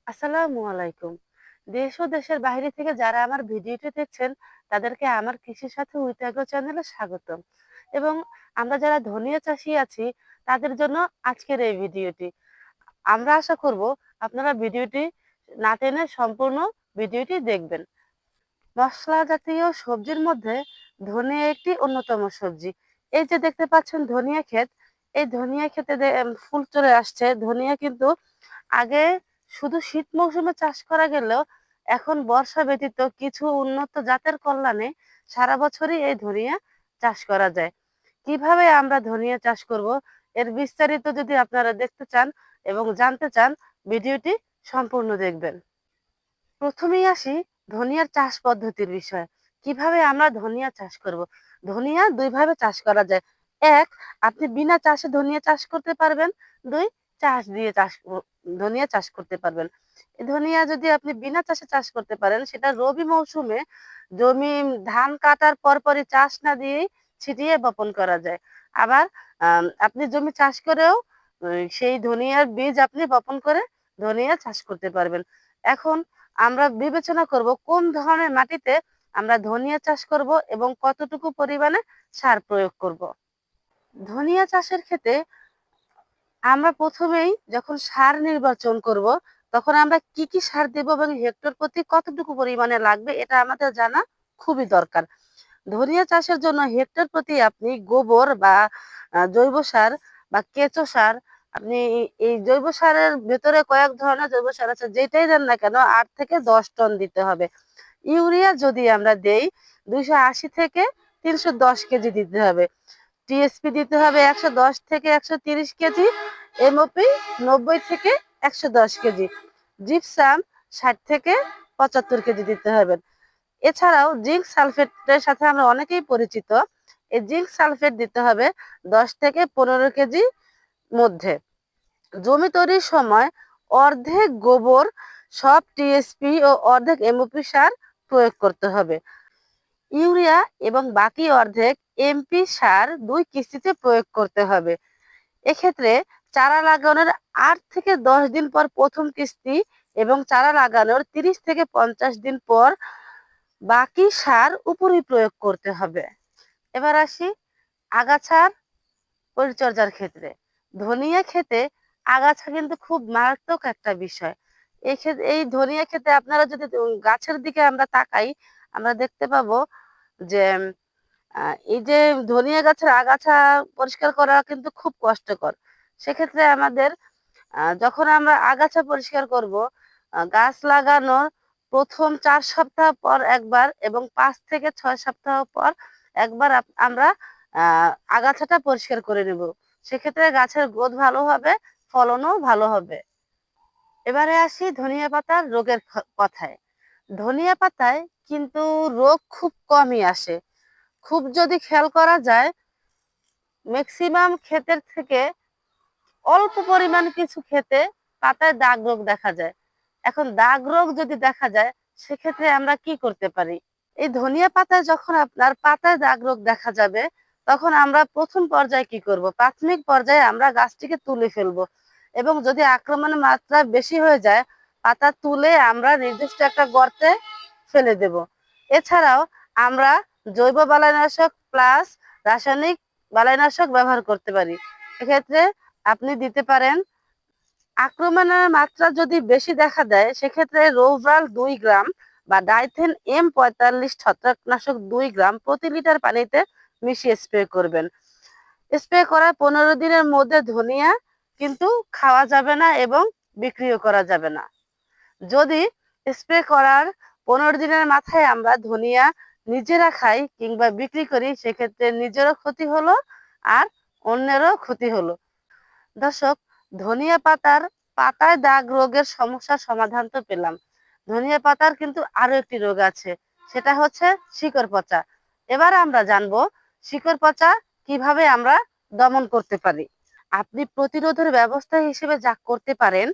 আসসালামু আলাইকুম। দেশ ও দেশের বাইরে থেকে যারা আমার ভিডিওটি দেখছেন, তাদেরকে আমার কৃষির সাথে উইথ অ্যাগ্রো চ্যানেলে স্বাগতম। এবং আমরা যারা ধনিয়া চাষী আছি, তাদের জন্য আজকের এই ভিডিওটি। আমরা আশা করব আপনারা ভিডিওটি না টেনে সম্পূর্ণ ভিডিওটি দেখবেন। মশলা জাতীয় সবজির মধ্যে ধনিয়া একটি অন্যতম সবজি। এই যে দেখতে পাচ্ছেন ধনিয়া ক্ষেত, এই ধনিয়া ক্ষেতে ফুল চলে আসছে। ধনিয়া কিন্তু আগে শুধু শীত মৌসুমে চাষ করা গেলেও এখন বর্ষা ব্যতীত কিছু উন্নত জাতের কল্যাণে সারা বছরই এই ধনিয়া চাষ করা যায়। কিভাবে আমরা ধনিয়া চাষ করব, এর বিস্তারিত যদি আপনারা দেখতে চান এবং জানতে চান, ভিডিওটি সম্পূর্ণ দেখবেন। প্রথমেই আসি ধনিয়ার চাষ পদ্ধতির বিষয়ে। কিভাবে আমরা ধনিয়া চাষ করব? ধনিয়া দুই ভাবে চাষ করা যায়। এক, আপনি বিনা চাষে ধনিয়া চাষ করতে পারবেন। দুই, চাষ দিয়ে ধনিয়া চাষ করতে পারবেন। এই ধনিয়া যদি আপনি বিনা চাষে চাষ করতে পারেন, সেটা রবি মৌসুমে জমি ধান কাটার পরপরই চাষ না দিয়েই ছিটিয়ে বপন করা যায়। আবার আপনি জমি চাষ করেও সেই ধনিয়ার বীজ আপনি বপন করে ধনিয়া চাষ করতে পারবেন। এখন আমরা বিবেচনা করব কোন ধরনের মাটিতে আমরা ধনিয়া চাষ করব এবং কতটুকু পরিমাণে সার প্রয়োগ করব। ধনিয়া চাষের ক্ষেত্রে আমরা প্রথমেই যখন সার নির্বাচন করব, তখন আমরা কি কি সার দেব এবং হেক্টর প্রতি কতটুকু পরিমাণে লাগবে, এটা আমাদের জানা খুবই দরকার। ধনিয়া চাষের জন্য হেক্টর প্রতি আপনি গোবর বা জৈব সার বা কেঁচো সার, আপনি এই জৈব সারের ভেতরে কয়েক ধরনের জৈব সার আছে, যেটাই দেন না কেন ৮ থেকে ১০ টন দিতে হবে। ইউরিয়া যদি আমরা দেই ২৮০ থেকে ৩১০ কেজি দিতে হবে। টিএসপি দিতে হবে ১১০ থেকে ১৩০ কেজি, এমওপি ৯০ থেকে ১১০ কেজি, জিপসাম ৬০ থেকে ৭৫ কেজি দিতে হবে। এছাড়াও জিঙ্ক সালফেটের সাথে আমরা অনেকেই পরিচিত। এই জিঙ্ক সালফেট দিতে হবে ১০ থেকে ১৫ কেজি মধ্যে। জমি তৈরির সময় অর্ধেক গোবর, সব টিএসপি ও অর্ধেক এমওপি সার প্রয়োগ করতে হবে। ইউরিয়া এবং বাকি অর্ধেক এমপি সার ২ কিস্তিতে প্রয়োগ করতে হবে। এক্ষেত্রে চারা লাগানোর ৮ থেকে ১০ দিন পর প্রথম কিস্তি এবং চারা লাগানোর ৩০ থেকে ৫০ দিন পর বাকি সার উপরই প্রয়োগ করতে হবে। এবার আসি আগাছার পরিচর্যার ক্ষেত্রে। ধনিয়া ক্ষেতে আগাছা কিন্তু খুব মারাত্মক একটা বিষয়। এই ধনিয়া ক্ষেতে আপনারা যদি গাছের দিকে আমরা তাকাই, আমরা দেখতে পাবো যে এই যে ধনিয়া গাছের আগাছা পরিষ্কার করা কিন্তু খুব কষ্টকর। সেক্ষেত্রে আমাদের যখন আমরা আগাছা পরিষ্কার করব, গাছ লাগানোর প্রথম ৪ সপ্তাহ পর একবার এবং ৫ থেকে ৬ সপ্তাহ পর একবার আমরা আগাছাটা পরিষ্কার করে নেব। সেক্ষেত্রে গাছের গ্রোথ ভালো হবে, ফলনও ভালো হবে। এবারে আসি ধনিয়া পাতার রোগের কথায়। ধনিয়া পাতায় কিন্তু রোগ খুব কমই আসে। খুব যদি খেয়াল করা যায়, মেক্সিমাম ক্ষেতের থেকে অল্প পরিমাণ কিছু ক্ষেতে পাতায় দাগ রোগ দেখা যায়। এখন দাগ রোগ যদি দেখা যায়, সেক্ষেত্রে আমরা কি করতে পারি? এই ধনিয়া পাতায় যখন আপনার পাতায় দাগ রোগ দেখা যাবে, তখন আমরা প্রথম পর্যায়ে কি করব? প্রাথমিক পর্যায়ে আমরা গাছটিকে তুলে ফেলবো এবং যদি আক্রমণের মাত্রা বেশি হয়ে যায়, পাতা তুলে আমরা নির্দিষ্ট একটা গর্তে ফেলে দেব। এছাড়াও আমরা জৈব বালাইনাশক প্লাস রাসায়নিক বালাইনাশক ব্যবহার করতে পারি। এক্ষেত্রে আপনি দিতে পারেন, আক্রমণের মাত্রা যদি বেশি দেখা দেয়, সেক্ষেত্রে রোভরাল ২ গ্রাম বা ডাইথেন M৪৫ ছত্রাকনাশক ২ গ্রাম প্রতি লিটার পানিতে মিশিয়ে স্প্রে করবেন। স্প্রে করার ১৫ দিনের মধ্যে ধনিয়া কিন্তু খাওয়া যাবে না এবং বিক্রিও করা যাবে না। যদি স্প্রে করার ১৫ দিনের মাথায় আমরা ধনিয়া নিজেরা খাই কিংবা বিক্রি করি, সেক্ষেত্রে নিজেরও ক্ষতি হলো আর অন্যেরও ক্ষতি হলো। দর্শক, ধনিয়া পাতায় দাগ রোগের সমস্যার সমাধান তো পেলাম। ধনিয়া পাতার কিন্তু আরো একটি রোগ আছে, সেটা হচ্ছে শিকড় পচা। এবার আমরা জানবো শিকড় পচা কিভাবে আমরা দমন করতে পারি। আপনি প্রতিরোধের ব্যবস্থা হিসেবে যা করতে পারেন,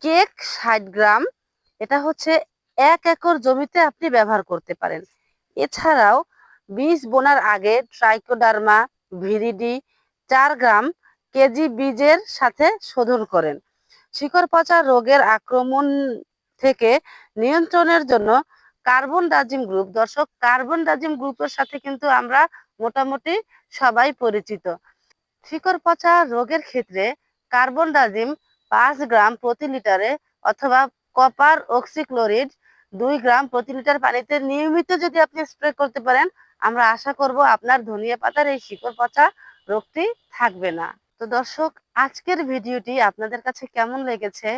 কেক ৬০ গ্রাম, এটা হচ্ছে ১ একর জমিতে আপনি ব্যবহার করতে পারেন। এছাড়াও বীজ বোনার আগে ট্রাইকোডার্মা ভিরিডি ৪ গ্রাম কেজি বীজের সাথে শোধন করেন। শিকড় পচা রোগের আক্রমণ থেকে নিয়ন্ত্রণের জন্য কার্বন ডাজিম গ্রুপ, দর্শক কার্বন ডাজিম গ্রুপের সাথে কিন্তু আমরা মোটামুটি সবাই পরিচিত। শিকড় পচা রোগের ক্ষেত্রে কার্বন ডাজিম 5 গ্রাম প্রতি লিটারে অথবা কপার অক্সিক্লোরাইড 2 গ্রাম প্রতি লিটার পানিতে নিয়মিত যদি আপনি স্প্রে করতে পারেন, আমরা আশা করব আপনার ধনিয়া পাতার এই শিকড় পচা রোগটি থাকবে না। তো দর্শক, আজকের ভিডিওটি আপনাদের কাছে কেমন লেগেছে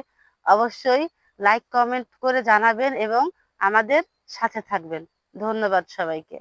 অবশ্যই লাইক কমেন্ট করে জানাবেন এবং আমাদের সাথে থাকবেন। ধন্যবাদ সবাইকে।